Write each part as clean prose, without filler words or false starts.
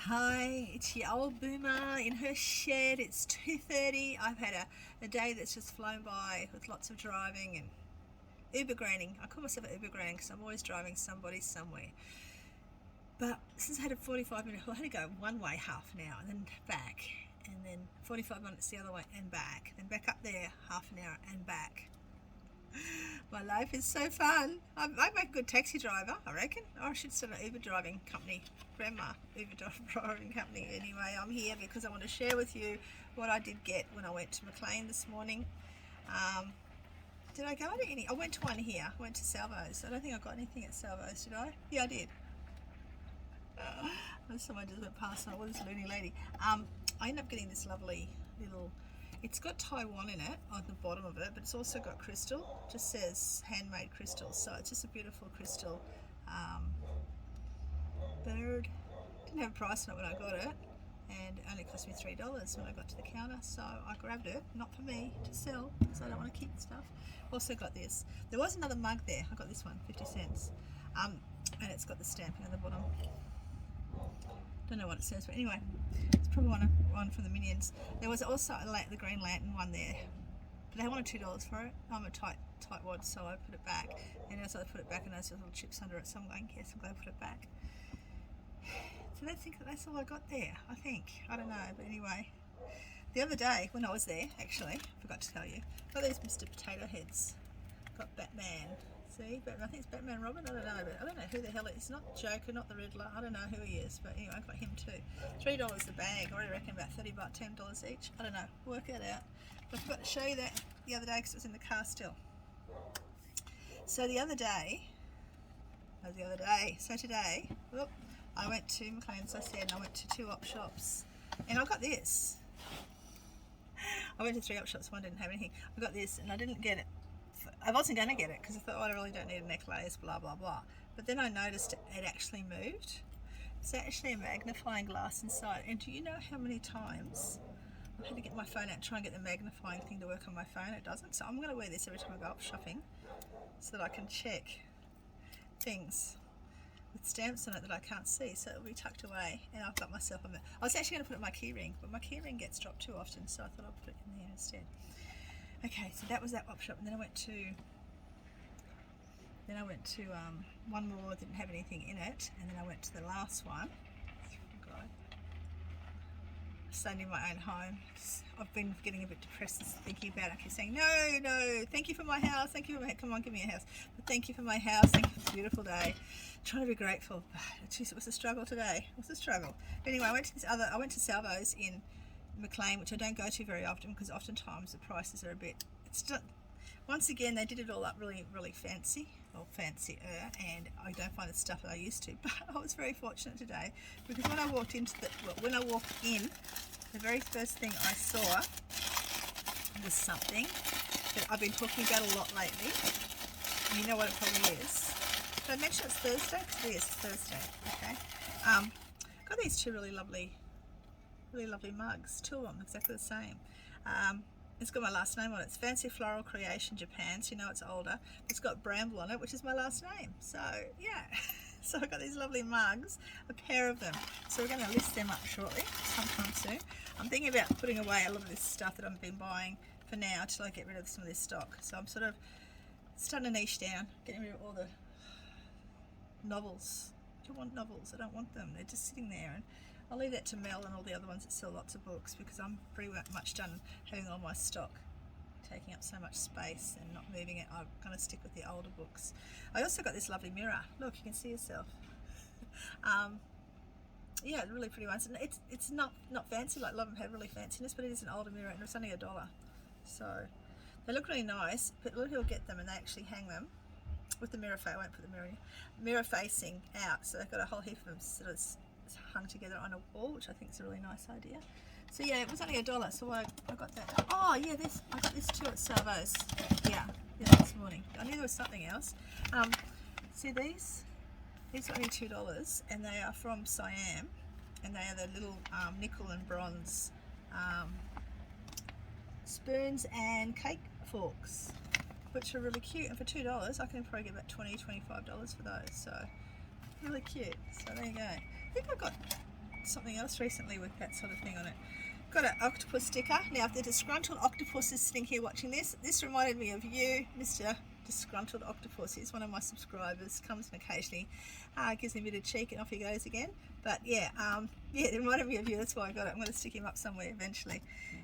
Hi, it's your old boomer in her shed. It's 2:30. I've had a day that's just flown by with lots of driving and Uber graining. I call myself an Uber grain because I'm always driving somebody somewhere. But since I had a 45-minute, I had to go one way half an hour and then back, and then 45 minutes the other way and back, then back up there half an hour and back. My life is so fun. I make a good taxi driver, I reckon. Or I should start an Uber driving company. Grandma Uber driving company. Anyway, I'm here because I want to share with you what I did get when I went to McLean this morning. Did I go to any? I went to one here. I went to Salvo's. I don't think I got anything at Salvo's, did I? Yeah, I did. Someone just went past and I was a loony lady. I ended up getting this lovely little, it's got Taiwan in it on the bottom of it, but it's also got crystal. It just says handmade crystals, so it's just a beautiful crystal bird. Didn't have a price on it when I got it, and it only cost me $3 when I got to the counter, so I grabbed it. Not for me to sell, because I don't want to keep the stuff. Also got this. There was another mug there. I got this one, 50 cents, and it's got the stamping on the bottom. Don't know what it says, but anyway, it's probably one from the Minions. There was also the Green Lantern one there, but they wanted $2 for it. I'm a tightwad, so I put it back. And as I put it back, and there's little chips under it, so I'm going, yes, I'm glad I put it back. So that's all I got there, I think. I don't know, but anyway. The other day, when I was there, actually, I forgot to tell you, got these Mr. Potato Heads. Got Batman. See, Batman, I think it's Batman Robin, I don't know, but I don't know who the hell it is. It's not Joker, not the Riddler, I don't know who he is, but anyway, I got him too. $3 a bag, I reckon about $30, $10 each, I don't know, work it out. But I forgot to show you that the other day because it was in the car still. So today, I went to McLean's, I said, and I went to 2 op shops, and I got this. I went to 3 op shops, one didn't have anything. I got this, and I didn't get it. I wasn't going to get it because I thought, I really don't need a necklace, blah blah blah. But then I noticed it actually moved. It's actually a magnifying glass inside. And do you know how many times I've had to get my phone out and try and get the magnifying thing to work on my phone? It doesn't. So I'm going to wear this every time I go up shopping so that I can check things with stamps on it that I can't see. So it'll be tucked away, and I've got myself on it. I was actually going to put it in my key ring, but my key ring gets dropped too often, so I thought I'd put it in there instead. Okay, so that was that op shop, and then I went to one more that didn't have anything in it, and then I went to the last one. Oh God. Staying in my own home. I've been getting a bit depressed thinking about it. I keep saying, no, thank you for my house, thank you for my, come on, give me a house. But thank you for my house, thank you for a beautiful day. Trying to be grateful. Jeez, it was a struggle today. It was a struggle. But anyway, I went to Salvo's in McLean, which I don't go to very often because oftentimes the prices are a bit, once again they did it all up really fancy, or fancier, and I don't find the stuff that I used to. But I was very fortunate today because when I walked in, the very first thing I saw was something that I've been talking about a lot lately, and you know what it probably is. Did I mention it's Thursday? Because it is Thursday. Okay. Got these 2 really lovely mugs, 2 of them exactly the same. It's got my last name on it. It's Fancy Floral Creation Japan, so you know it's older. It's got Bramble on it, which is my last name. So yeah, so I got these lovely mugs, a pair of them. So we're going to list them up shortly, sometime soon. I'm thinking about putting away a lot of this stuff that I've been buying for now till I get rid of some of this stock. So I'm sort of starting to niche down, getting rid of all the novels. I don't want novels, I don't want them. They're just sitting there, and I'll leave that to Mel and all the other ones that sell lots of books, because I'm pretty much done having all my stock taking up so much space and not moving it. I'm going to stick with the older books. I also got this lovely mirror. Look, you can see yourself. Yeah, really pretty ones. And it's not fancy like a lot of them have really fanciness, but it is an older mirror, and it's only $1. So they look really nice, but a lot of people get them and they actually hang them with the mirror face. I won't put the mirror facing out, so they've got a whole heap of them sort of hung together on a wall, which I think is a really nice idea. So yeah, it was only $1, so I got that. Oh yeah, I got this too at Salvo's. Yeah, this morning. I knew there was something else. See these? These are only $2, and they are from Siam, and they are the little nickel and bronze spoons and cake forks, which are really cute. And for $2, I can probably get about $20, $25 for those. So really cute. So there you go. I think I got something else recently with that sort of thing on it. Got an octopus sticker. Now, if the disgruntled octopus is sitting here watching this reminded me of you, Mr. Disgruntled Octopus. He's one of my subscribers, comes and occasionally gives me a bit of cheek and off he goes again. But yeah, it reminded me of you, that's why I got it. I'm going to stick him up somewhere eventually.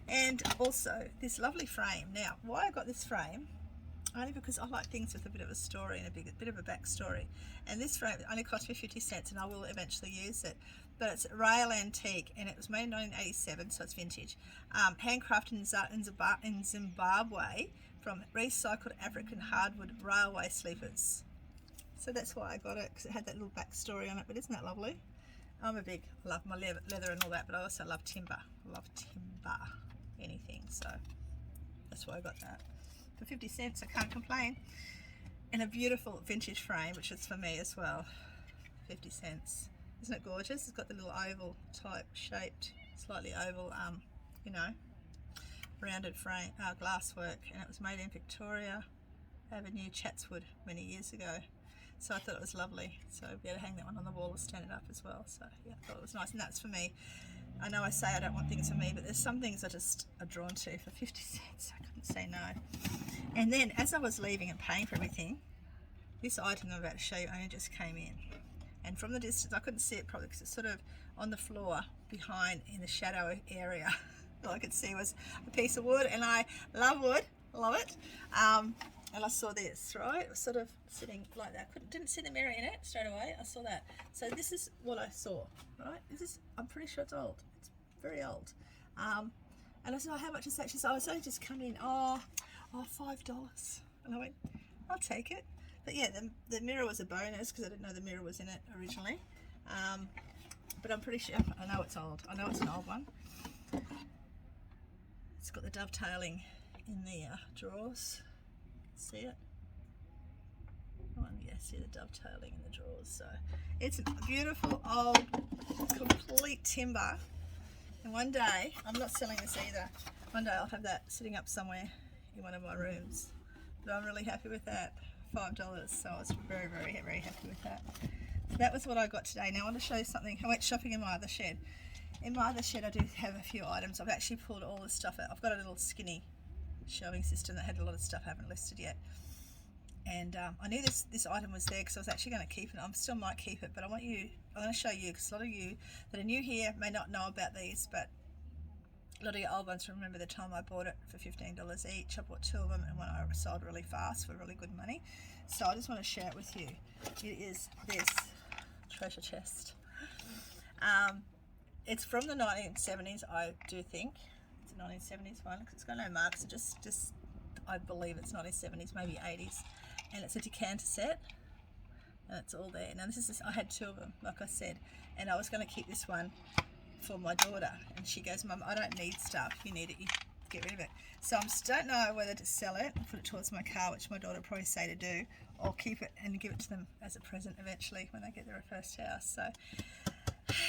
And also this lovely frame. Now, why I got this frame, only because I like things with a bit of a story and a bit of a backstory. And this frame only cost me 50 cents and I will eventually use it. But it's rail antique and it was made in 1987, so it's vintage. Handcrafted in Zimbabwe from recycled African hardwood railway sleepers. So that's why I got it, because it had that little backstory on it. But isn't that lovely? I love my leather and all that, but I also love timber. I love timber, anything. So that's why I got that. For 50 cents, I can't complain. And a beautiful vintage frame, which is for me as well. 50 cents. Isn't it gorgeous? It's got the little oval type shaped, slightly oval, rounded frame, glasswork, and it was made in Victoria Avenue, Chatswood, many years ago. So I thought it was lovely. So I'll be able to hang that one on the wall or stand it up as well. So yeah, I thought it was nice, and that's for me. I know I say I don't want things for me, but there's some things I just are drawn to for 50 cents. I couldn't say no. And then as I was leaving and paying for everything, this item I'm about to show you only just came in. And from the distance, I couldn't see it probably because it's sort of on the floor behind in the shadow area. All I could see was a piece of wood, and I love wood, love it. And I saw this, right? It was sort of sitting like that. Didn't see the mirror in it straight away. I saw that. So this is what I saw, right? I'm pretty sure it's old. It's very old. And I said, oh, how much is that? She said, oh, it's only just come in. $5. And I went, I'll take it. But yeah, the mirror was a bonus because I didn't know the mirror was in it originally. But I'm pretty sure, I know it's old. I know it's an old one. It's got the dovetailing in the drawers. See it? Yeah, see the dovetailing in the drawers. So it's a beautiful old complete timber. And one day, I'm not selling this either. One day I'll have that sitting up somewhere in one of my rooms. But I'm really happy with that. $5, so I was very, very, very happy with that. So that was what I got today. Now I want to show you something. I went shopping in my other shed. In my other shed I do have a few items. I've actually pulled all this stuff out. I've got a little skinny shelving system that had a lot of stuff I haven't listed yet. And I knew this item was there because I was actually going to keep it. I still might keep it, but I'm going to show you because a lot of you that are new here may not know about these, but a lot of your old ones remember the time I bought it for $15 each. I bought 2 of them and one I sold really fast for really good money. So I just want to share it with you. It is this treasure chest. It's from the 1970s, I do think. It's a 1970s one because it's got no marks. So just I believe it's 1970s, maybe 80s. And it's a decanter set. And it's all there. Now I had 2 of them, like I said. And I was going to keep this one for my daughter, and she goes, Mum, I don't need stuff, you need it, you get rid of it. So I just don't know whether to sell it and put it towards my car, which my daughter would probably say to do, or keep it and give it to them as a present eventually when they get their first house. So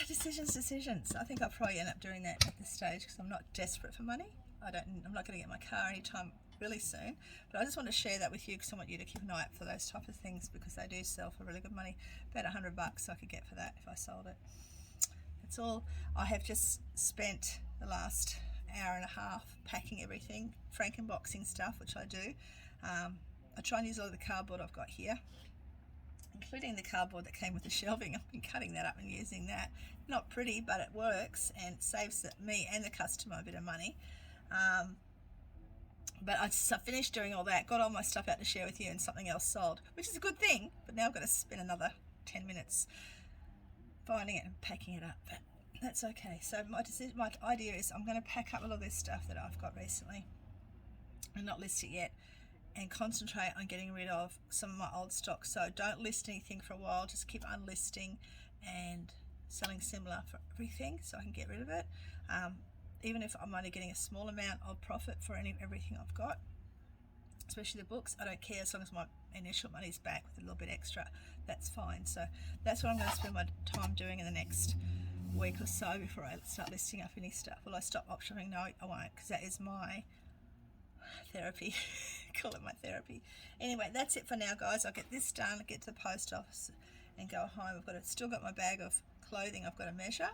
decisions. I think I'll probably end up doing that at this stage because I'm not desperate for money. I'm not going to get my car anytime really soon, but I just want to share that with you because I want you to keep an eye out for those type of things because they do sell for really good money. About $100 I could get for that if I sold it. That's all. I have just spent the last hour and a half packing everything, frankenboxing stuff, which I do. I try and use all of the cardboard I've got here, including the cardboard that came with the shelving. I've been cutting that up and using that. Not pretty, but it works and it saves me and the customer a bit of money. But I finished doing all that, got all my stuff out to share with you, and something else sold, which is a good thing, but now I've got to spend another 10 minutes finding it and packing it up, but that's okay. So my idea is I'm going to pack up all of this stuff that I've got recently and not list it yet, and concentrate on getting rid of some of my old stock. So don't list anything for a while, just keep unlisting and selling similar for everything so I can get rid of it. Even if I'm only getting a small amount of profit for everything I've got, especially the books, I don't care as long as my initial money's back with a little bit extra, that's fine. So that's what I'm going to spend my time doing in the next week or so before I start listing up any stuff. Will I stop op shopping? No, I won't, because that is my therapy. Call it my therapy. Anyway, that's it for now, guys. I'll get this done, get to the post office and go home. Still got my bag of clothing I've got to measure.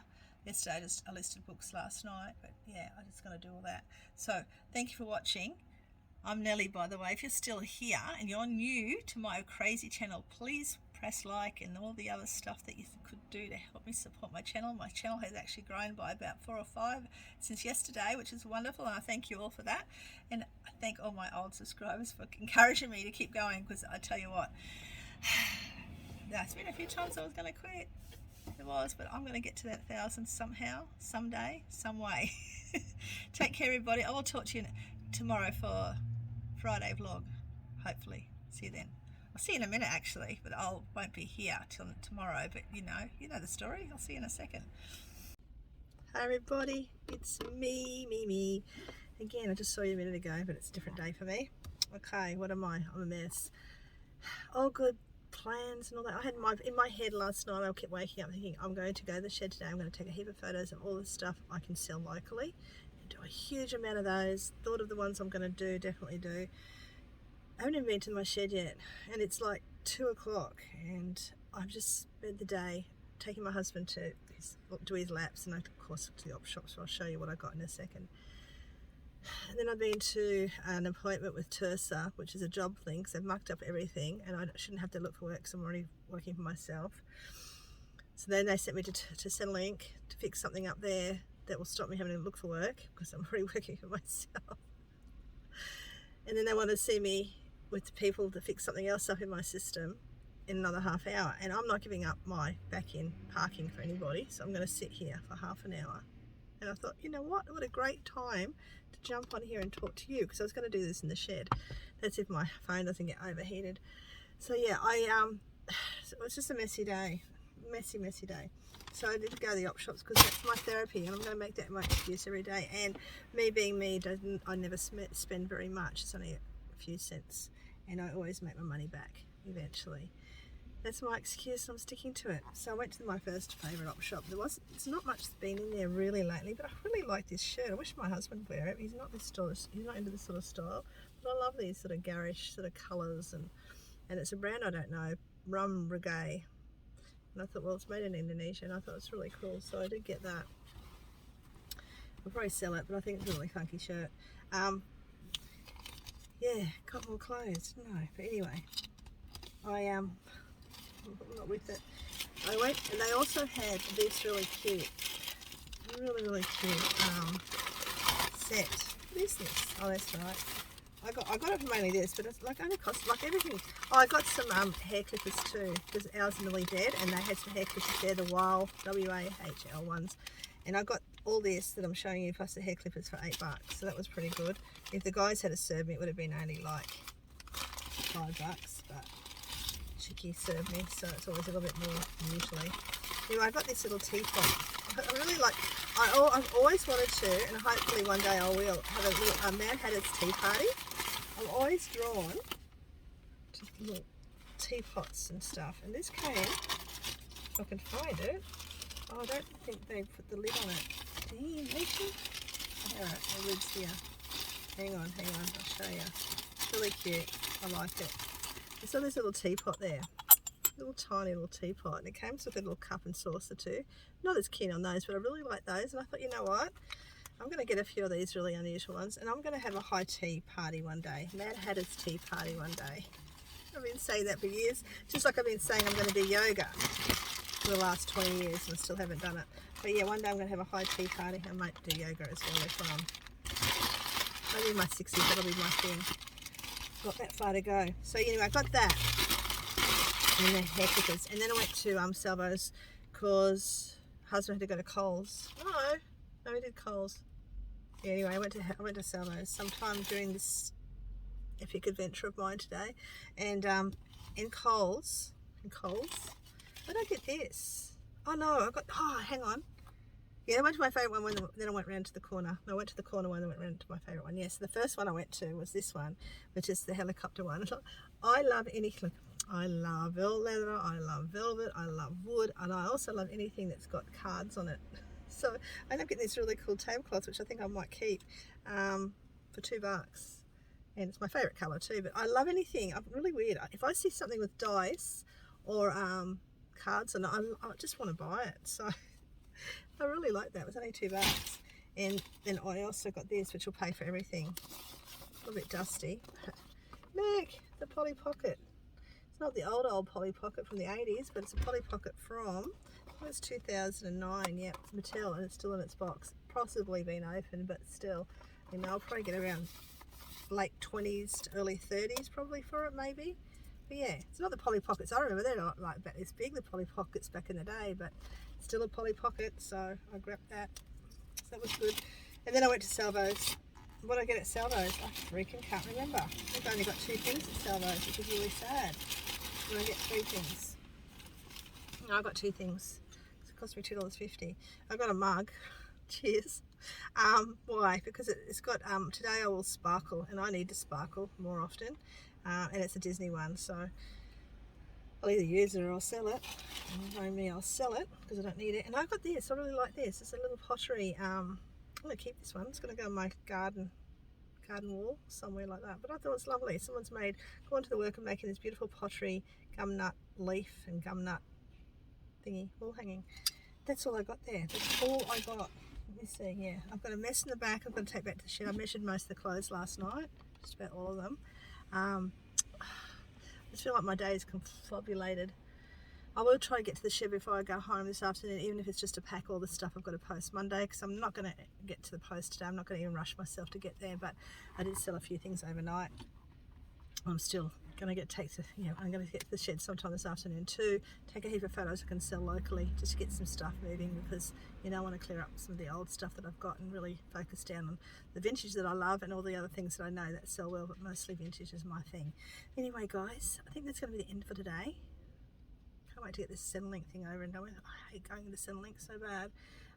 yesterday. I listed books last night, but yeah, I'm just going to do all that. So thank you for watching. I'm Nellie, by the way. If you're still here and you're new to my crazy channel, please press like and all the other stuff that you could do to help me support my channel. My channel has actually grown by about 4 or 5 since yesterday, which is wonderful, and I thank you all for that. And I thank all my old subscribers for encouraging me to keep going, because I tell you what, there's been a few times I was going to quit. It was, but I'm going to get to that 1,000 somehow, someday, some way. Take care, everybody. I will talk to you tomorrow for Friday vlog, hopefully. See you then. I'll see you in a minute actually, but I won't be here till tomorrow, but you know the story. I'll see you in a second. Hi everybody, it's me. Again, I just saw you a minute ago, but it's a different day for me. Okay, what am I? I'm a mess. All good plans and all that. I had in my head last night, I kept waking up thinking, I'm going to go to the shed today, I'm going to take a heap of photos of all the stuff I can sell locally. Do a huge amount of those. Thought of the ones I'm going to do, definitely do. I haven't even been to my shed yet, and it's like 2 o'clock, and I've just spent the day taking my husband to do his laps, and of course to the op shop, so I'll show you what I got in a second. And then I've been to an appointment with Tersa, which is a job thing, because they've mucked up everything, and I shouldn't have to look for work because I'm already working for myself. So then they sent me to Centrelink to fix something up there that will stop me having to look for work, because I'm already working for myself. And then they want to see me with the people to fix something else up in my system in another half hour, and I'm not giving up my back-end parking for anybody, so I'm going to sit here for half an hour. And I thought, you know what a great time to jump on here and talk to you, because I was going to do this in the shed. That's if my phone doesn't get overheated. So yeah, it was just a messy day, messy day. So I did go to the op shops because that's my therapy, and I'm going to make that my excuse every day. And me being me, I never spend very much. It's only a few cents, and I always make my money back eventually. That's my excuse, and I'm sticking to it. So I went to my first favourite op shop. It's not much been in there really lately, but I really like this shirt. I wish my husband would wear it. He's not into this sort of style, but I love these sort of garish sort of colours, and it's a brand I don't know, Rum Reggae. And I thought, well, it's made in Indonesia, and I thought it's really cool, so I did get that. I'll probably sell it, but I think it's a really funky shirt. Yeah, got more clothes, didn't I? But anyway, I'm not with it. I went, and they also had this really cute cute set. What is this? Oh, that's right. I got it from only this, but it's like only cost like everything. Oh, I got some hair clippers too, because ours are nearly dead, and they had some hair clippers there, the WAHL, W-A-H-L ones. And I got all this that I'm showing you, plus the hair clippers for $8, so that was pretty good. If the guys had served me, it would have been only like $5, but Chicky served me, so it's always a little bit more usually. Anyway, I got this little teapot. I really like, I've always wanted to, and hopefully one day I will, have a Mad Hatter's tea party. I'm always drawn to little teapots and stuff, and this came, if I can find it. Oh, I don't think they put the lid on it. Damn, they should. Alright, the lid's here. Hang on, I'll show you. It's really cute. I like it. I saw this little teapot there. Little tiny little teapot, and it came with a little cup and saucer too. Not as keen on those, but I really like those, and I thought, you know what? I'm going to get a few of these really unusual ones, and I'm going to have a high tea party one day. Mad Hatter's tea party one day. I've been saying that for years, just like I've been saying I'm going to do yoga for the last 20 years, and I still haven't done it. But yeah, one day I'm going to have a high tea party. I might do yoga as well if maybe in my 60s, that'll be my thing. Got that far to go. So anyway, I got that. And the hair clippers. And then I went to Salvo's because husband had to go to Coles. No, he did Coles. Yeah, anyway, I went to Salvo's sometime during this epic adventure of mine today. And in Coles, where did I get this? Oh no, hang on. Yeah, I went to my favourite one, then I went round to the corner. I went to the corner one, then went round to my favourite one. Yes, the first one I went to was this one, which is the helicopter one. I love anything. I love velvet leather, I love velvet, I love wood, and I also love anything that's got cards on it. So I ended up getting this really cool tablecloth, which I think I might keep for $2. And it's my favourite colour too, but I love anything. I'm really weird. If I see something with dice or cards, and I just want to buy it. So I really like that. It was only $2. And then I also got this, which will pay for everything. A little bit dusty. Meg, the Polly Pocket. It's not the old Polly Pocket from the 80s, but it's a Polly Pocket from, I think it's 2009. Yeah, it's Mattel, and it's still in its box. Possibly been opened, but still. You know, I'll probably get around late 20s to early 30s probably for it, maybe. But yeah, it's not the Polly Pockets. I remember they're not like that as big, the Polly Pockets back in the day, but still a Polly Pocket, so I grabbed that. So that was good. And then I went to Salvo's. What did I get at Salvo's? I freaking can't remember. I think I only got 2 things at Salvo's, which is really sad. And I get 3 things. No, I got 2 things. It cost me $2.50. I got a mug. Cheers. Why? Because it's got today I will sparkle, and I need to sparkle more often. And it's a Disney one, so I'll either use it or I'll sell it. And knowing me, I'll sell it because I don't need it. And I got this. I really like this. It's a little pottery. I'm going to keep this one. It's going to go on my garden wall somewhere like that. But I thought it was lovely. Someone's gone to the work of making this beautiful pottery gum nut leaf and gum nut thingy wall hanging. That's all I got there. That's all I got. Let me see. Yeah, I've got a mess in the back. I've got to take back to the shed. I measured most of the clothes last night, just about all of them. I just feel like my day is confabulated. I will try to get to the shed before I go home this afternoon, even if it's just to pack all the stuff I've got to post Monday, because I'm not going to get to the post today. I'm not going to even rush myself to get there, but I did sell a few things overnight. I'm still going to I'm going to get to the shed sometime this afternoon too, take a heap of photos I can sell locally, just to get some stuff moving, because I want to clear up some of the old stuff that I've got and really focus down on the vintage that I love and all the other things that I know that sell well, but mostly vintage is my thing. Anyway guys, I think that's going to be the end for today. Can't wait to get this Centrelink thing over and done with. I hate going into Centrelink so bad.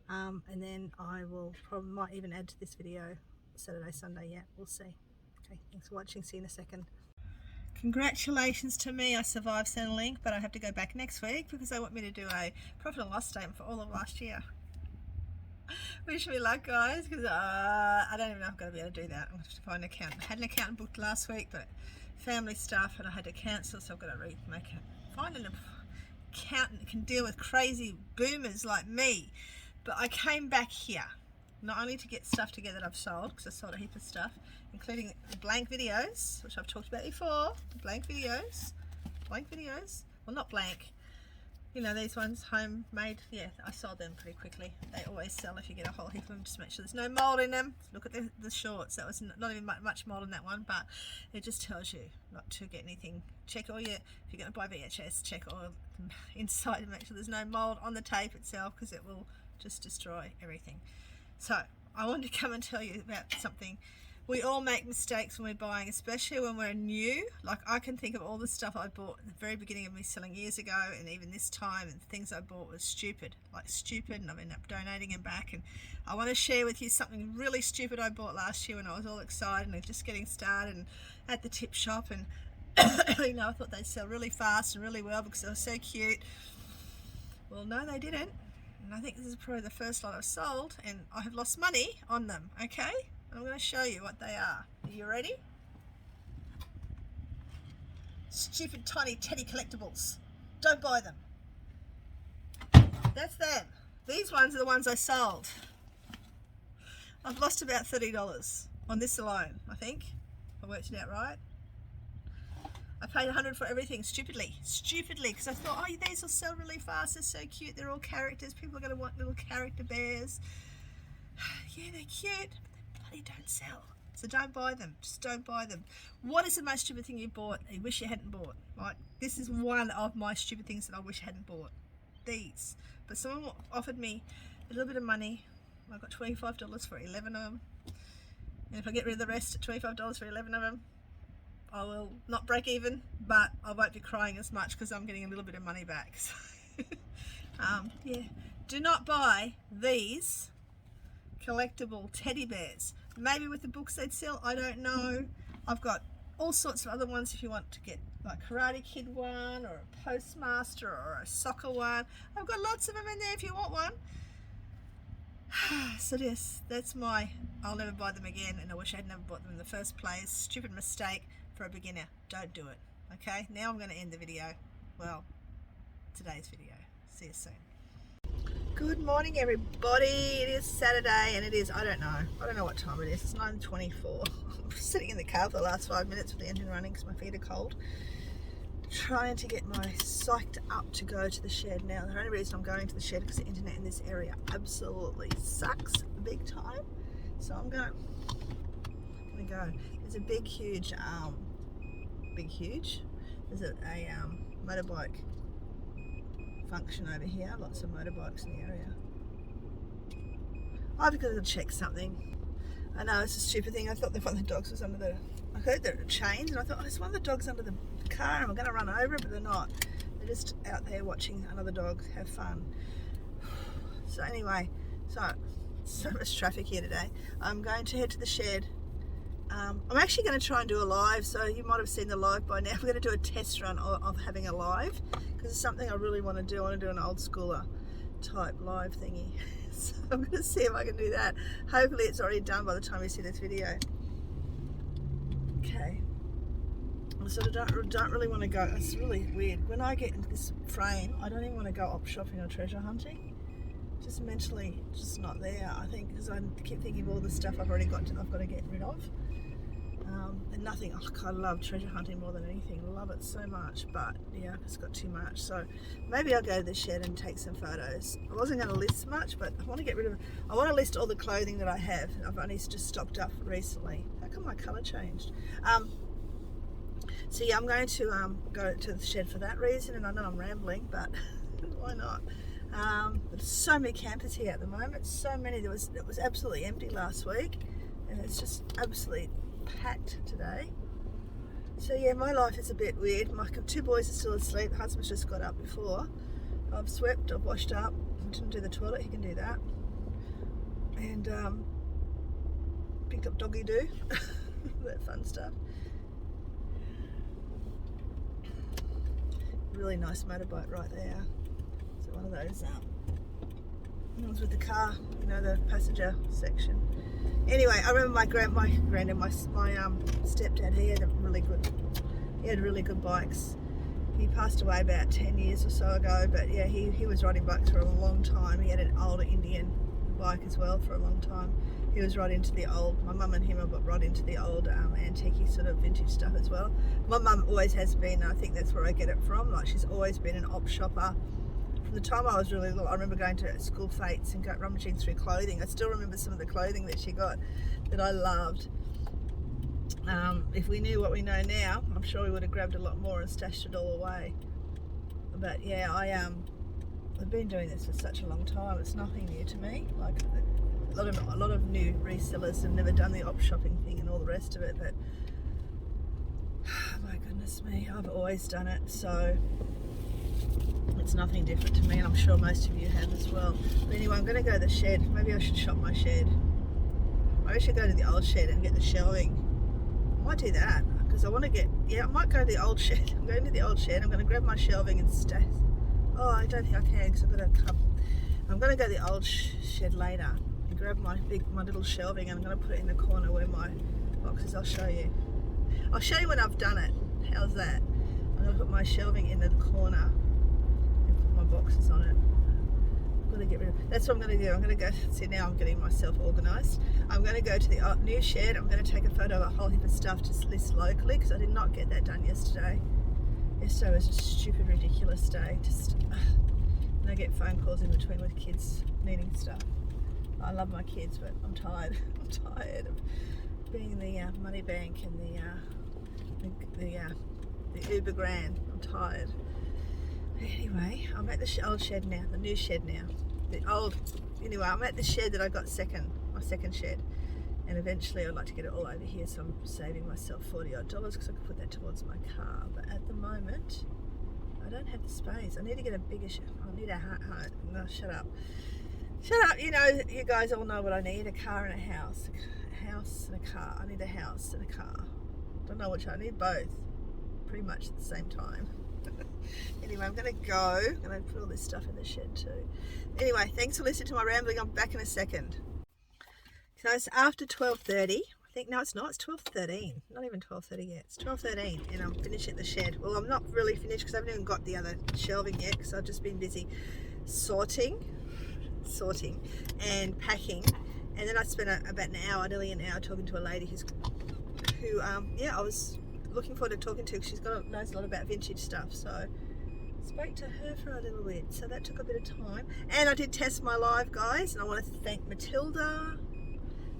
And then I will might even add to this video Saturday, Sunday, yeah, we'll see. Okay, thanks for watching, see you in a second. Congratulations to me, I survived Centrelink, but I have to go back next week because they want me to do a profit and loss statement for all of last year. Wish me luck guys, because I don't even know if I'm going to be able to do that. I'm going to have to find an accountant. I had an accountant booked last week, but family stuff and I had to cancel, so I've got to find an accountant that can deal with crazy boomers like me. But I came back here not only to get stuff together that I've sold, because I sold a heap of stuff, including blank videos, which I've talked about before. Blank videos, well, not blank, these ones, homemade. Yeah, I sold them pretty quickly. They always sell if you get a whole heap of them. Just make sure there's no mold in them. Look at the shorts. That was not even much mold in that one, but it just tells you not to get anything. Check all your, if you're going to buy VHS, check all inside and make sure there's no mold on the tape itself, because it will just destroy everything. So I wanted to come and tell you about something. We all make mistakes when we're buying, especially when we're new. Like, I can think of all the stuff I bought at the very beginning of me selling years ago, and even this time, and things I bought was stupid, and I've ended up donating them back. And I want to share with you something really stupid I bought last year when I was all excited and just getting started and at the tip shop, and I thought they'd sell really fast and really well because they were so cute. Well, no, they didn't. And I think this is probably the first lot I've sold, and I have lost money on them, okay? I'm going to show you what they are. Are you ready? Stupid tiny teddy collectibles. Don't buy them. That's them. These ones are the ones I sold. I've lost about $30 on this alone, I think. I worked it out right. I paid $100 for everything, stupidly, because I thought, oh, these will sell really fast, they're so cute, they're all characters, people are going to want little character bears. Yeah, they're cute, but they bloody don't sell. So don't buy them, just don't buy them. What is the most stupid thing you bought and you wish you hadn't bought? Like, this is one of my stupid things that I wish I hadn't bought. These. But someone offered me a little bit of money. I got $25 for 11 of them. And if I get rid of the rest at $25 for 11 of them, I will not break even, but I won't be crying as much because I'm getting a little bit of money back. So yeah, do not buy these collectible teddy bears. Maybe with the books they'd sell, I don't know. I've got all sorts of other ones if you want to get like Karate Kid one or a Postmaster or a soccer one. I've got lots of them in there if you want one. So yes, that's my I'll never buy them again, and I wish I had never bought them in the first place. Stupid mistake for a beginner. Don't do it. Okay, now I'm going to end the video. Well, today's video. See you soon. Good morning, everybody. It is Saturday, and it is, I don't know what time it is. It's 9:24. I'm sitting in the car for the last 5 minutes with the engine running because my feet are cold. Trying to get my psyched up to go to the shed now. The only reason I'm going to the shed is because the internet in this area absolutely sucks big time. So I'm gonna go. There's a big huge there's a motorbike function over here. Lots of motorbikes in the area. I've got to check something. I know it's a stupid thing. I thought that one of the dogs was under the, I heard there were chains, and I thought, oh, it's one of the dogs under the car and I'm going to run over it, but they're not. They're just out there watching another dog have fun. So anyway, so much traffic here today. I'm going to head to the shed. I'm actually going to try and do a live, so you might have seen the live by now. We're going to do a test run of having a live, because it's something I really want to do. I want to do an old schooler type live thingy. So I'm going to see if I can do that. Hopefully it's already done by the time you see this video. Okay. I sort of don't really want to go. It's really weird. When I get into this frame, I don't even want to go op shopping or treasure hunting. Just mentally, just not there. I think because I keep thinking of all the stuff I've already got. I've got to get rid of. And nothing. Oh, I love treasure hunting more than anything. I love it so much, but yeah, it's got too much. So maybe I'll go to the shed and take some photos. I wasn't going to list much, but I want to get rid of. I want to list all the clothing that I have. I've only just stocked up recently. How come my colour changed? So yeah, I'm going to go to the shed for that reason, and I know I'm rambling, but why not? There's so many campers here at the moment. So many. It was absolutely empty last week, and it's just absolutely packed today. So yeah, my life is a bit weird. My 2 boys are still asleep. Husband's just got up before. I've swept, I've washed up. I didn't do the toilet, he can do that. And picked up doggy doo. That fun stuff. Really nice motorbike right there. So one of those ones with the car, you know, the passenger section. Anyway, I remember my granddad, my stepdad. He had really good bikes. He passed away about 10 years or so ago, but yeah, he was riding bikes for a long time. He had an old Indian bike as well for a long time. He was right into the old. My mum and him were right into the old antique sort of vintage stuff as well. My mum always has been. I think that's where I get it from. Like, she's always been an op shopper. From the time I was really little, I remember going to school fetes and rummaging through clothing. I still remember some of the clothing that she got that I loved. If we knew what we know now, I'm sure we would have grabbed a lot more and stashed it all away. But yeah, I've been doing this for such a long time. It's nothing new to me. Like a lot of new resellers have never done the op shopping thing and all the rest of it. But oh my goodness me, I've always done it. So it's nothing different to me, and I'm sure most of you have as well. But anyway, I'm going to go to the shed. Maybe I should shop my shed. Maybe I should go to the old shed and get the shelving. I might do that because I want to get. Yeah, I might go to the old shed. I'm going to the old shed. I'm going to grab my shelving and stay. Oh, I don't think I can because I've got a cup. I'm going to go to the old shed later and grab my little shelving, and I'm going to put it in the corner where my boxes. I'll show you. I'll show you when I've done it. How's that? I'm going to put my shelving in the corner. Boxes on it. I'm going to get rid of. That's what I'm going to do. I'm going to go. See, now I'm getting myself organised. I'm going to go to the new shed. I'm going to take a photo of a whole heap of stuff to list locally because I did not get that done yesterday. Yesterday was a stupid, ridiculous day. Just and I get phone calls in between with kids needing stuff. I love my kids, but I'm tired. I'm tired of being the money bank and the Uber Grand. I'm tired. Anyway, I'm at the old shed now, the new shed now. Anyway, I'm at the shed that I got my second shed. And eventually I'd like to get it all over here, so I'm saving myself $40 odd because I could put that towards my car. But at the moment, I don't have the space. I need to get a bigger shed. I need a no, shut up. Shut up, you know, you guys all know what I need, a car and a house. A house and a car. I need a house and a car. Don't know which I need both, pretty much at the same time. Anyway, I'm going to go. I'm going to put all this stuff in the shed too. Anyway, thanks for listening to my rambling. I'm back in a second. So it's after 12:30. I think, no, it's not. It's 12:13. Not even 12:30 yet. It's 12:13 and I'm finished at the shed. Well, I'm not really finished because I haven't even got the other shelving yet because I've just been busy sorting. sorting and packing, and then I spent about an hour, nearly an hour, talking to a lady who I was looking forward to talking to, because knows a lot about vintage stuff. So spoke to her for a little bit, so that took a bit of time. And I did test my live, guys, and I want to thank Matilda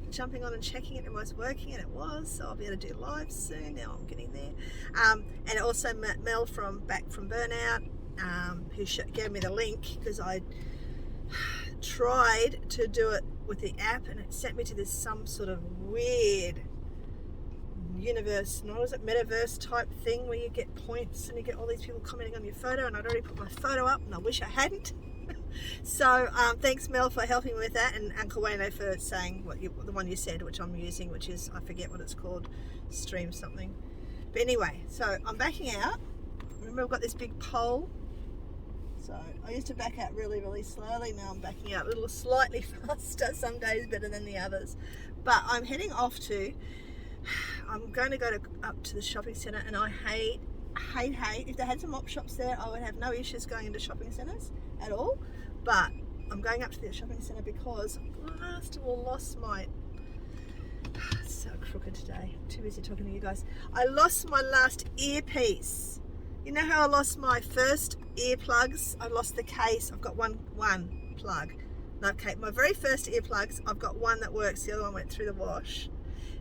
for jumping on and checking it was working, and it was. So I'll be able to do live soon. Now I'm getting there. And also Mel back from Burnout, who gave me the link, because I tried to do it with the app and it sent me to some sort of weird universe, metaverse type thing, where you get points and you get all these people commenting on your photo, and I'd already put my photo up and I wish I hadn't. So thanks Mel for helping me with that, and Uncle Wayno for saying the one you said, which I'm using, which is, I forget what it's called, Stream something. But anyway, so I'm backing out. Remember, I've got this big pole, so I used to back out really, really slowly. Now I'm backing out a little slightly faster, some days better than the others. But I'm heading off to, I'm going to go up to the shopping centre, and I hate, if they had some op shops there, I would have no issues going into shopping centres at all. But I'm going up to the shopping centre because last of all lost my, it's so crooked today, I'm too busy talking to you guys. I lost my last earpiece. You know how I lost my first earplugs? I lost the case. I've got one plug. Okay, my very first earplugs, I've got one that works, the other one went through the wash.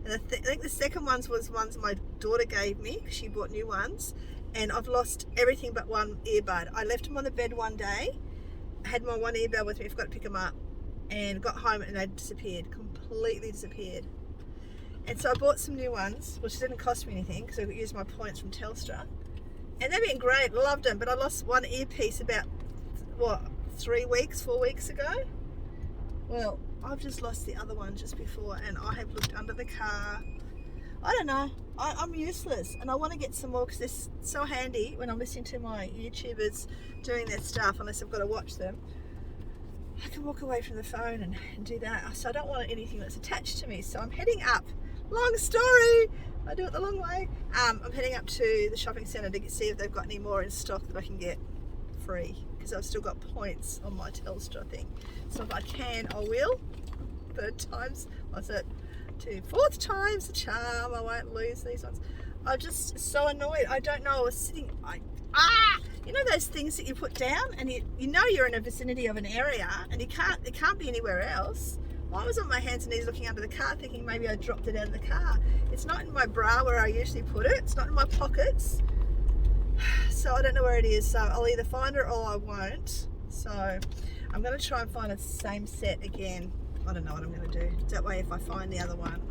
And I think the second ones was ones my daughter gave me, because she bought new ones, and I've lost everything but one earbud. I left them on the bed one day, had my one earbud with me, I forgot to pick them up, and got home and they disappeared, completely disappeared. And so I bought some new ones, which didn't cost me anything, because I could use my points from Telstra, and they've been great, loved them. But I lost one earpiece about, 4 weeks ago. Well, I've just lost the other one just before, and I have looked under the car. I don't know, I'm useless, and I want to get some more, because they're so handy when I'm listening to my YouTubers doing their stuff, unless I've got to watch them. I can walk away from the phone and do that. So I don't want anything that's attached to me. So I'm heading up. Long story, I do it the long way. I'm heading up to the shopping centre to see if they've got any more in stock that I can get free, because I've still got points on my Telstra thing. So if I can, I will. Third time's, what's it? Fourth time's the charm. I won't lose these ones. I'm just so annoyed. I don't know. I was sitting. You know those things that you put down, and you know you're in a vicinity of an area, and it can't be anywhere else. Well, I was on my hands and knees looking under the car, thinking maybe I dropped it out of the car. It's not in my bra where I usually put it. It's not in my pockets. So I don't know where it is. So I'll either find it or I won't. So I'm going to try and find the same set again. I don't know what I'm going to do. That way, if I find the other one,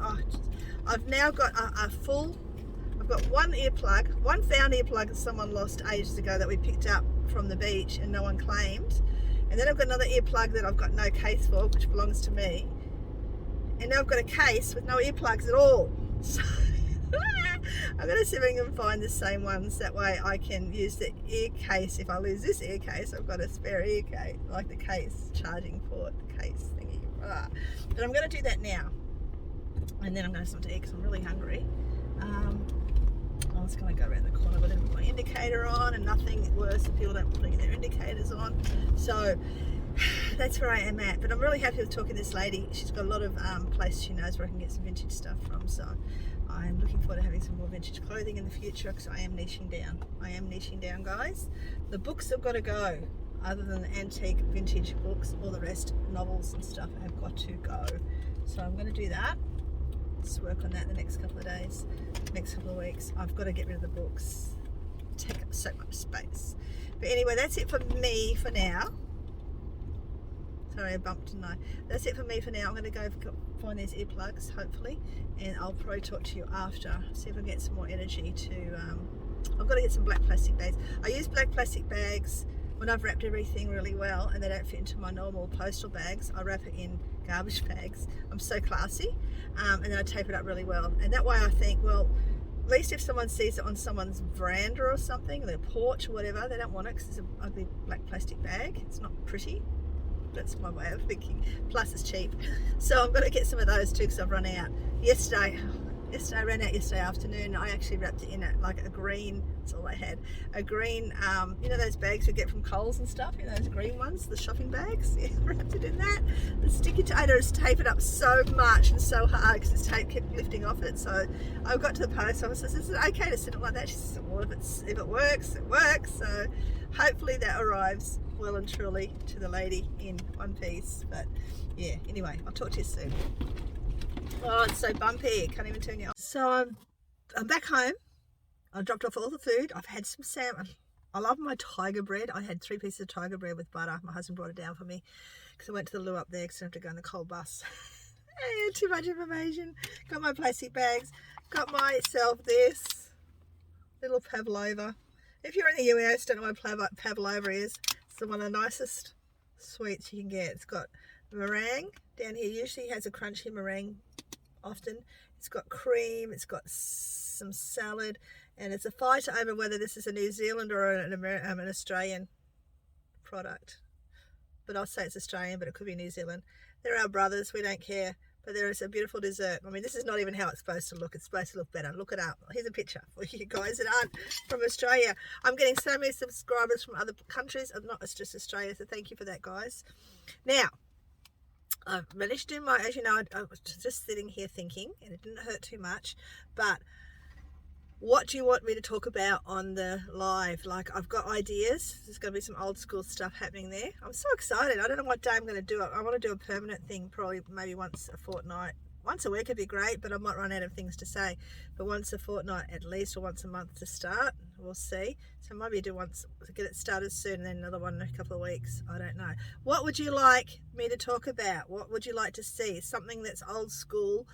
I've now got I've got one found earplug that someone lost ages ago that we picked up from the beach and no one claimed. And then I've got another earplug that I've got no case for, which belongs to me. And now I've got a case with no earplugs at all. So I'm going to see if I can find the same ones. That way I can use the ear case. If I lose this ear case, I've got a spare ear case, like the case, charging port case thingy. But I'm going to do that now. And then I'm going to have something to eat because I'm really hungry. I was going to go around the corner, but I didn't put my indicator on, and nothing worse than people don't put their indicators on. So that's where I am at. But I'm really happy with talking to this lady. She's got a lot of places she knows where I can get some vintage stuff from. So I'm looking forward to having some more vintage clothing in the future, because I am niching down, guys. The books have got to go. Other than the antique vintage books, all the rest, novels and stuff, have got to go. So I'm going to do that. Let's work on that in the next couple of days, next couple of weeks. I've got to get rid of the books. They take up so much space. But anyway, that's it for me for now. Sorry, I bumped, didn't I? That's it for me for now. I'm going to go find these earplugs, hopefully, and I'll probably talk to you after. See if I can get some more energy to. I've got to get some black plastic bags. I use black plastic bags when I've wrapped everything really well and they don't fit into my normal postal bags. I wrap it in garbage bags. I'm so classy. And then I tape it up really well. And that way I think, well, at least if someone sees it on someone's veranda or something, their porch or whatever, they don't want it because it's an ugly black plastic bag. It's not pretty. That's my way of thinking. Plus it's cheap. So I'm going to get some of those too, because I've run out. Yesterday, Yesterday, I ran out yesterday afternoon. I actually wrapped it in like a green, that's all I had, a green, you know those bags we get from Coles and stuff, you know those green ones, the shopping bags? Yeah, wrapped it in that. The sticky tape has taped it up so much and so hard because the tape kept lifting off it. So I got to the post office and said, is it okay to sit it like that? She said, well, if it works, it works. So hopefully that arrives well and truly to the lady in one piece. But yeah, anyway, I'll talk to you soon. Oh, it's so bumpy. Can't even turn you on. So I'm back home. I dropped off all the food. I've had some salmon. I love my tiger bread. I had 3 pieces of tiger bread with butter. My husband brought it down for me because I went to the loo up there because I have to go in the cold bus. Too much information. Got my plastic bags. Got myself this little pavlova. If you're in the US, don't know what pavlova is. It's one of the nicest sweets you can get. It's got meringue down here. Usually has a crunchy meringue. Often it's got cream, it's got some salad, and it's a fight over whether this is a New Zealand or an Australian product. But I'll say it's Australian, but it could be New Zealand. They're our brothers, we don't care. But there is a beautiful dessert. I mean, this is not even how it's supposed to look. It's supposed to look better. Look it up. Here's a picture for you guys that aren't from Australia. I'm getting so many subscribers from other countries. Not it's just Australia, so thank you for that, guys. Now, I've managed to do my, as you know, I was just sitting here thinking, and it didn't hurt too much, but what do you want me to talk about on the live? Like, I've got ideas. There's going to be some old school stuff happening there. I'm so excited. I don't know what day I'm going to do it. I want to do a permanent thing, probably maybe once a fortnight. Once a week would be great, but I might run out of things to say. But once a fortnight at least, or once a month to start, we'll see. So maybe do once, get it started soon, and then another one in a couple of weeks. I don't know. What would you like me to talk about? What would you like to see? Something that's old school.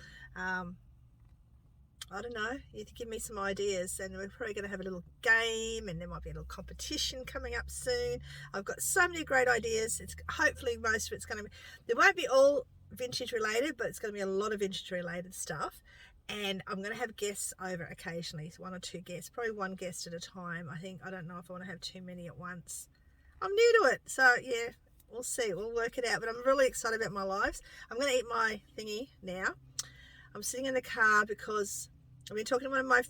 I don't know. You give me some ideas, and we're probably going to have a little game, and there might be a little competition coming up soon. I've got so many great ideas. It's hopefully most of it's going to be. There won't be all vintage related, but it's going to be a lot of vintage related stuff, and I'm going to have guests over occasionally, 1 or 2 guests, probably 1 guest at a time. I don't know if I want to have too many at once. I'm new to it, so yeah, we'll see, we'll work it out. But I'm really excited about my lives. I'm going to eat my thingy now. I'm sitting in the car because I've been talking to one of my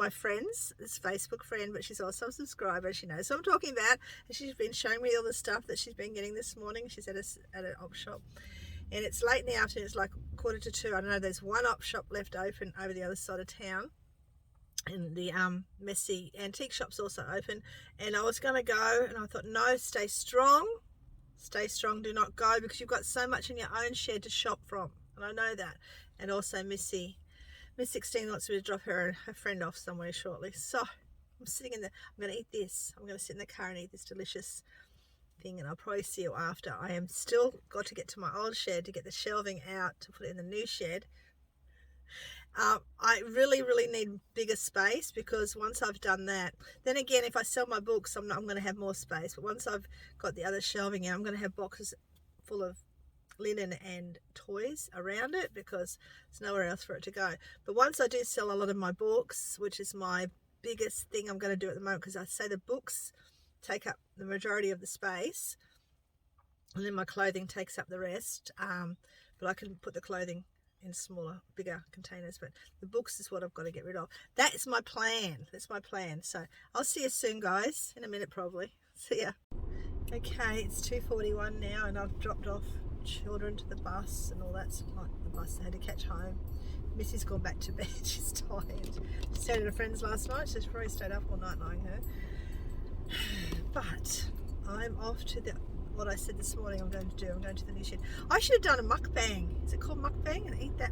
friends, this Facebook friend, but she's also a subscriber. She knows what I'm talking about, and she's been showing me all the stuff that she's been getting this morning. She's at an op shop, and it's late in the afternoon. It's like 1:45. I don't know. There's one op shop left open over the other side of town, and the messy antique shop's also open. And I was going to go, and I thought, no, stay strong. Stay strong. Do not go, because you've got so much in your own shed to shop from, and I know that. And also Miss 16 wants me to drop her friend off somewhere shortly. So I'm sitting in the, I'm going to eat this. I'm going to sit in the car and eat this delicious thing, and I'll probably see you after. I am still got to get to my old shed to get the shelving out to put it in the new shed. I really need bigger space, because once I've done that, then again, if I sell my books, I'm going to have more space. But once I've got the other shelving out, I'm going to have boxes full of linen and toys around it, because there's nowhere else for it to go. But once I do sell a lot of my books, which is my biggest thing I'm going to do at the moment, because I say the books take up the majority of the space, and then my clothing takes up the rest. But I can put the clothing in smaller, bigger containers, but the books is what I've got to get rid of. That's my plan. That's my plan. So I'll see you soon, guys, in a minute probably. See ya. Okay, it's 2:41 now, and I've dropped off children to the bus and all that. Like the bus I had to catch home. Missy's gone back to bed. She's tired. She stayed at a friend's last night, so she's probably stayed up all night knowing her. But I'm off to what I said this morning I'm going to do. I'm going to the new shed. I should have done a mukbang. Is it called mukbang? And eat that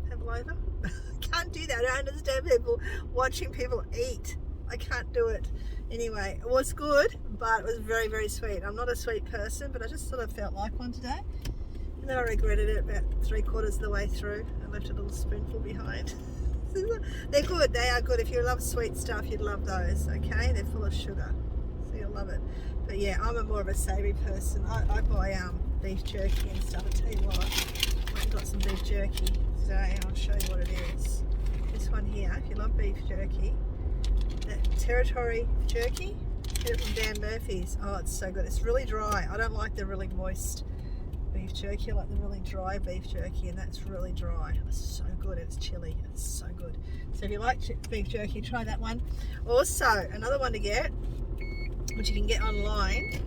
pavlova? I can't do that. I don't understand people watching people eat. I can't do it. Anyway, it was good, but it was very sweet. I'm not a sweet person, but I just sort of felt like one today. And then I regretted it about 3/4 of the way through. I left a little spoonful behind. They're good. They are good. If you love sweet stuff, you'd love those, okay? They're full of sugar, so you'll love it. But yeah, I'm more of a savoury person. I buy beef jerky and stuff. I'll tell you what, I went and got some beef jerky today, and I'll show you what it is. This one here, if you love beef jerky, that Territory jerky, get it from Dan Murphy's. Oh, it's so good. It's really dry. I don't like the really moist beef jerky. I like the really dry beef jerky, and that's really dry. It's so good. It's chili. It's so good. So if you like beef jerky, try that one. Also, another one to get, which you can get online.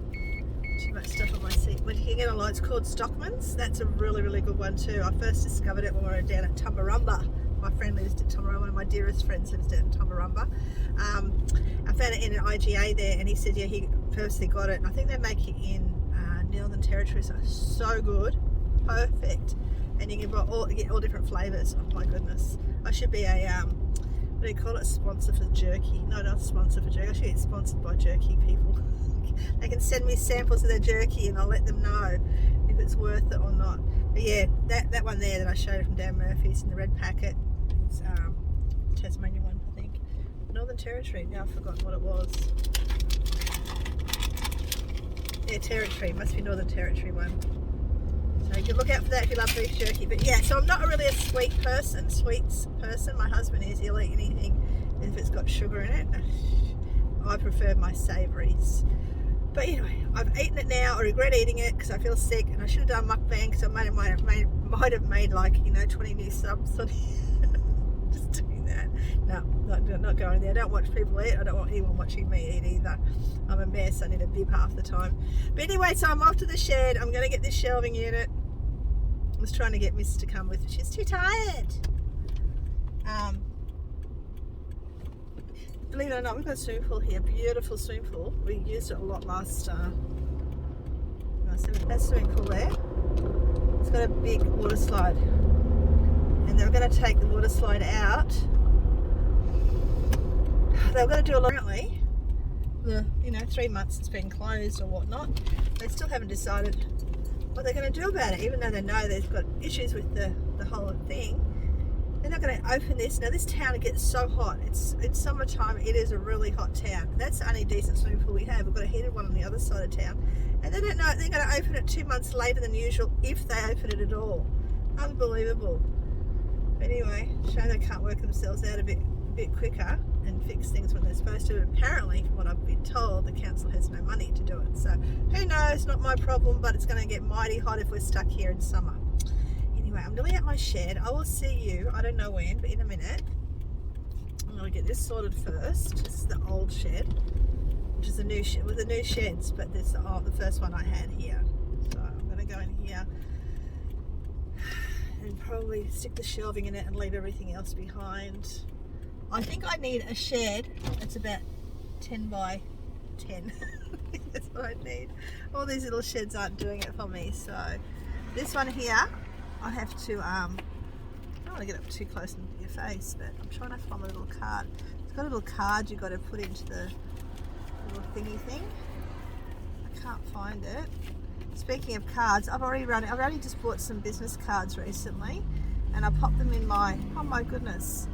Too much stuff on my seat. What you can get online, it's called Stockman's. That's a really, really good one too. I first discovered it when we were down at Tumbarumba. My friend lives at Tumbarumba. One of my dearest friends lives down in Tumbarumba. I found it in an IGA there, and he said, yeah, he personally got it. And I think they make it in Northern Territory, so it's so good, perfect. And you can get all different flavours. Oh my goodness! I should be a what do you call it? Sponsor for jerky? No, not sponsor for jerky. I should get sponsored by jerky people. They can send me samples of their jerky and I'll let them know if it's worth it or not. But yeah, that one there that I showed from Dan Murphy's in the red packet, it's Tasmania one, I think. Northern Territory, now I've forgotten what it was. Yeah, Territory, must be Northern Territory one. So you can look out for that if you love beef jerky. But yeah, so I'm not really a sweets person. My husband is, he'll eat anything if it's got sugar in it. I prefer my savouries. But anyway, I've eaten it now. I regret eating it because I feel sick, and I should have done mukbang because I might have made like 20 new subs on just doing that. No, not going there. I don't watch people eat. I don't want anyone watching me eat either. I'm a mess. I need a bib half the time. But anyway, so I'm off to the shed. I'm going to get this shelving unit. I was trying to get Miss to come with, but she's too tired. Believe it or not, we've got a swimming pool here, beautiful swimming pool. We used it a lot last that swimming pool there. It's got a big water slide, and they're going to take the water slide out. They're going to do a lot. Apparently, the 3 months it's been closed or whatnot, they still haven't decided what they're going to do about it, even though they know they've got issues with the whole thing. They're not going to open this. Now this town gets so hot. It's summertime. It is a really hot town. That's the only decent swimming pool we have. We've got a heated one on the other side of town. And they don't know, they're going to open it 2 months later than usual, if they open it at all. Unbelievable. Anyway, shame they can't work themselves out a bit quicker and fix things when they're supposed to. Apparently, from what I've been told, the council has no money to do it. So who knows, not my problem, but it's going to get mighty hot if we're stuck here in summer. Anyway, I'm nearly at my shed. I will see you, I don't know when, but in a minute. I'm going to get this sorted first. This is the old shed, which is a new shed with the new sheds, but this is the first one I had here. So I'm going to go in here and probably stick the shelving in it and leave everything else behind. I think I need a shed that's about 10 by 10. That's what I need. All these little sheds aren't doing it for me. So this one here, I have to, I don't want to get up too close into your face, but I'm trying to find a little card. It's got a little card you've got to put into the little thingy thing. I can't find it. Speaking of cards, I've only just bought some business cards recently, and I popped them in my, oh my goodness,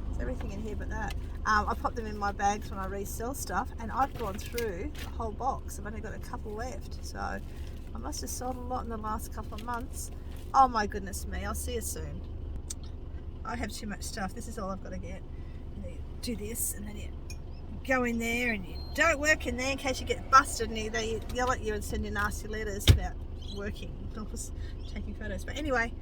there's everything in here but that. I pop them in my bags when I resell stuff, and I've gone through the whole box. I've only got a couple left, so I must have sold a lot in the last couple of months. Oh my goodness me, I'll see you soon. I have too much stuff. This is all I've got to get. And then you do this, and then you go in there, and you don't work in there in case you get busted, and they yell at you and send you nasty letters about working, not just taking photos. But anyway,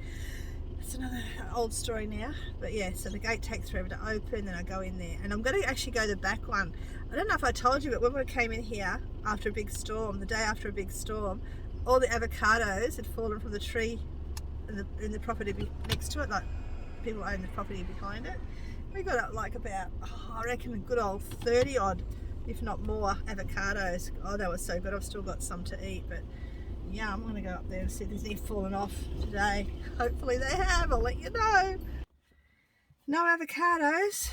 it's another old story now. But yeah, so the gate takes forever to open, then I go in there, and I'm going to actually go the back one. I don't know if I told you, but when we came in here after a big storm, the day after a big storm, all the avocados had fallen from the tree in the property next to it, like people own the property behind it. We got like about, I reckon a good old 30 odd, if not more, avocados. Oh, they were so good. I've still got some to eat, but yeah, I'm going to go up there and see if there's any fallen off today. Hopefully they have. I'll let you know. No avocados,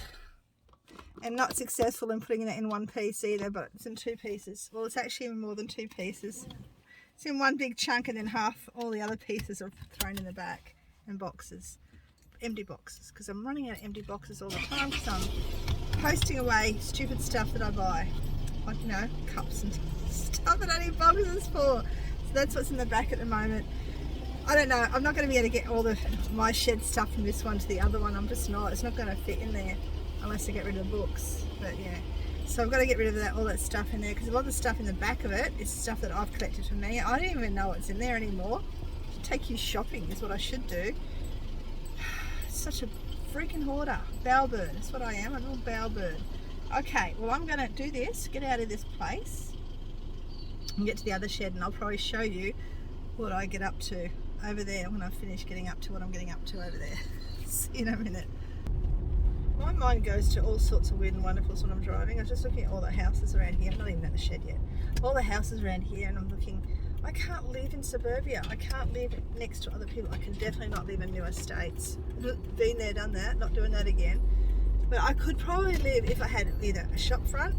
and not successful in putting it in one piece either, but it's in 2 pieces. Well, it's actually in more than 2 pieces. It's in one big chunk, and then half, all the other pieces are thrown in the back in boxes, empty boxes, because I'm running out of empty boxes all the time because I'm posting away stupid stuff that I buy, like, cups and stuff that I need boxes for. So that's what's in the back at the moment. I don't know, I'm not going to be able to get all my shed stuff from this one to the other one. I'm just not. It's not going to fit in there unless I get rid of the books. But yeah, so I've got to get rid of all that stuff in there, because a lot of the stuff in the back of it is stuff that I've collected for me. I don't even know what's in there anymore. take you shopping is what I should do. Such a freaking hoarder. Bowel bird. That's what I am. A little bowel bird. Okay, well, I'm going to do this, get out of this place and get to the other shed, and I'll probably show you what I get up to over there when I finish getting up to what I'm getting up to over there. See you in a minute. My mind goes to all sorts of weird and wonderfuls when I'm driving. I'm just looking at all the houses around here. I'm not even at the shed yet. All the houses around here, and I'm looking, I can't live in suburbia. I can't live next to other people. I can definitely not live in new estates. Been there, done that, not doing that again. But I could probably live, if I had either a shop front,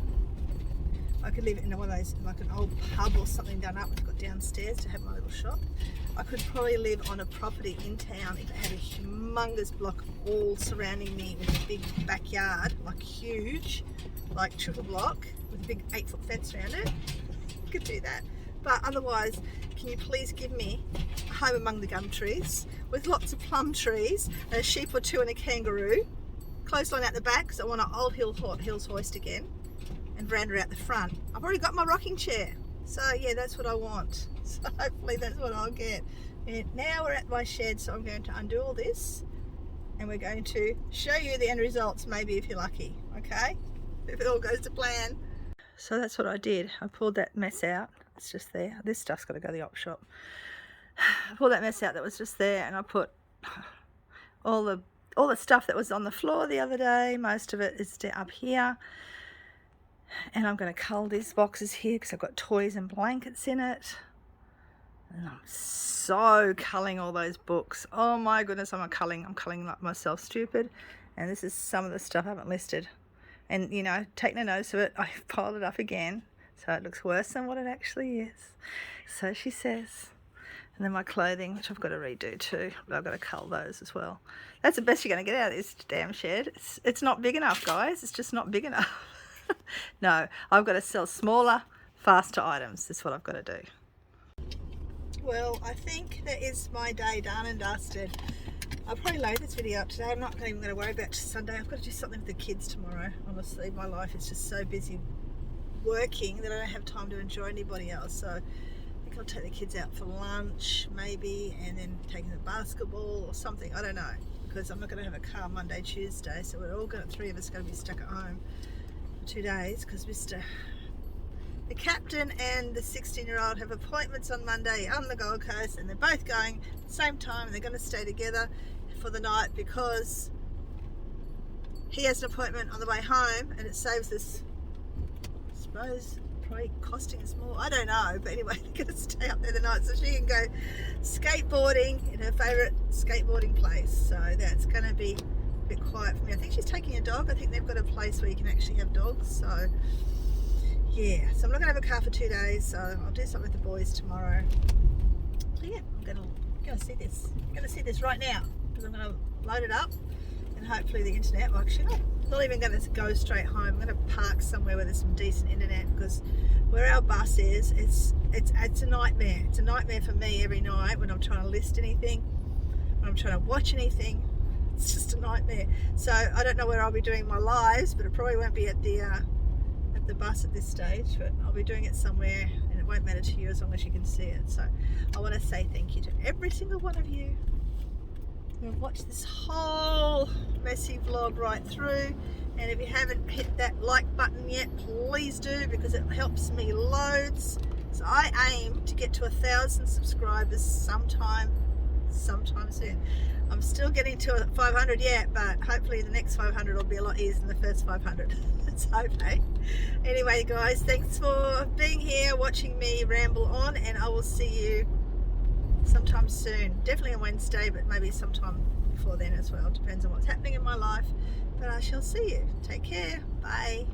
I could live in one of those, like an old pub or something done up, I've got downstairs to have my little shop. I could probably live on a property in town if it had a humongous block of wall surrounding me with a big backyard, like huge, like triple block, with a big 8-foot fence around it. I could do that. But otherwise, can you please give me a home among the gum trees with lots of plum trees and a sheep or two and a kangaroo, clothesline out the back because I want an old hills hoist again, and veranda out the front. I've already got my rocking chair, so yeah, that's what I want. So hopefully that's what I'll get. And now we're at my shed, so I'm going to undo all this and we're going to show you the end results, maybe if you're lucky, okay? If it all goes to plan. So that's what I did. I pulled that mess out. It's just there. This stuff's got to go to the op shop. I pulled that mess out that was just there, and I put all the stuff that was on the floor the other day. Most of it is up here. And I'm going to cull these boxes here because I've got toys and blankets in it. And I'm so culling all those books. Oh my goodness, I'm culling like myself stupid. And this is some of the stuff I haven't listed. And you know, take no notice of it. I've piled it up again, so it looks worse than what it actually is. So she says. And then my clothing, which I've got to redo too, but I've got to cull those as well. That's the best you're going to get out of this damn shed. It's not big enough, guys. It's just not big enough. No, I've got to sell smaller, faster items. That's what I've got to do. Well, I think that is my day done and dusted. I'll probably load this video up today. I'm not even going to worry about Sunday. I've got to do something with the kids tomorrow. Honestly, my life is just so busy working that I don't have time to enjoy anybody else. So I think I'll take the kids out for lunch maybe, and then take them to basketball or something. I don't know, because I'm not going to have a car Monday, Tuesday. So we're all going, 3 of us going to be stuck at home for 2 days because the captain and the 16-year-old have appointments on Monday on the Gold Coast, and they're both going at the same time, and they're going to stay together for the night because he has an appointment on the way home, and it saves us, I suppose, probably costing us more. I don't know, but anyway, they're going to stay up there the night so she can go skateboarding in her favourite skateboarding place. So that's going to be a bit quiet for me. I think she's taking a dog. I think they've got a place where you can actually have dogs. So yeah, so I'm not going to have a car for 2 days, so I'll do something with the boys tomorrow. So yeah, I'm going to see this. I'm going to see this right now because I'm going to load it up, and hopefully the internet, well, actually I'm not even going to go straight home. I'm going to park somewhere where there's some decent internet, because where our bus is, it's a nightmare. It's a nightmare for me every night when I'm trying to list anything, when I'm trying to watch anything. It's just a nightmare. So I don't know where I'll be doing my lives, but it probably won't be at the bus at this stage, but I'll be doing it somewhere, and it won't matter to you as long as you can see it. So I want to say thank you to every single one of you who have watched this whole messy vlog right through, and if you haven't hit that like button yet, please do, because it helps me loads. So I aim to get to 1,000 subscribers sometime soon. I'm still getting to 500 yet, but hopefully the next 500 will be a lot easier than the first 500. Let's hope, eh? Anyway, guys, thanks for being here, watching me ramble on, and I will see you sometime soon. Definitely on Wednesday, but maybe sometime before then as well. Depends on what's happening in my life, but I shall see you. Take care. Bye.